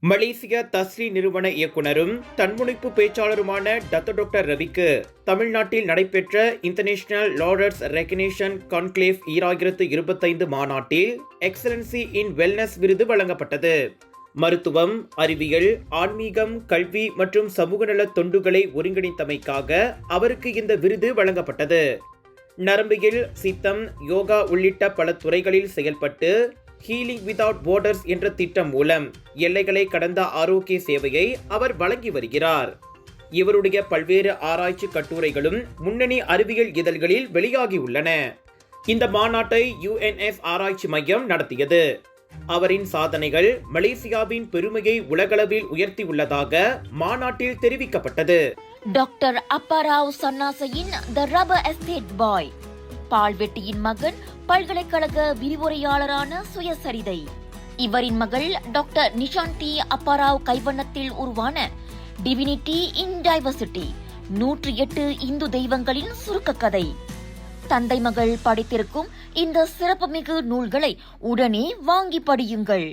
மலேசிய தஸ்லி நிறுவன இயக்குனரும் தன்முனைப்பு பேச்சாளருமான டாக்டர் ரவிக்கு தமிழ்நாட்டில் நடைபெற்ற இன்டர்நேஷனல் லாரர்ஸ் ரெகக்னிஷன் கான்க்ளேவ் 2025 மாநாட்டில் எக்ஸலன்சி இன் வெல்னஸ் விருது வழங்கப்பட்டது. மருத்துவம், அறிவியல், ஆன்மீகம், கல்வி மற்றும் சமூக நல தொண்டுகளை ஒருங்கிணைத்தமைக்காக அவருக்கு இந்த விருது வழங்கப்பட்டது. நரம்பியல், சித்தம், யோகா உள்ளிட்ட பல துறைகளில் செயல்பட்டு ஹீலிங் வித்வுட் பார்டர்ஸ் என்ற திட்டம் மூலம் எல்லைகளை கடந்த ஆரோக்கிய சேவையை அவர் வழங்கி வருகிறார். இவருடைய பல்வேறு ஆராய்ச்சி கட்டுரைகளும் முன்னணி அறிவியல் இதழ்களில் வெளியாகியுள்ளன. இந்த மாநாட்டை UNS ஆராய்ச்சி மையம் நடத்தியது. அவரின் சாதனைகள் மலேசியாவின் பெருமையை உலகளவில் உயர்த்தியுள்ளதாக மாநாட்டில் தெரிவிக்கப்பட்டது. டாக்டர் அப்பாராவ் சன்னாசையின் த ரப்பர் எஸ்டேட் பாய், பால்வெட்டியின் மகன், பல்கலைக்கழக விரிவுரையாளரான சுயசரிதை. இவரின் மகள் டாக்டர் நிஷாந்தி அப்பாராவ் கைவண்ணத்தில் உருவான டிவினிட்டி இன் டைவர்சிட்டி, 108 இந்து தெய்வங்களின் சுருக்க கதை. தந்தை மகள் படித்திருக்கும் இந்த சிறப்புமிகு நூல்களை உடனே வாங்கி படியுங்கள்.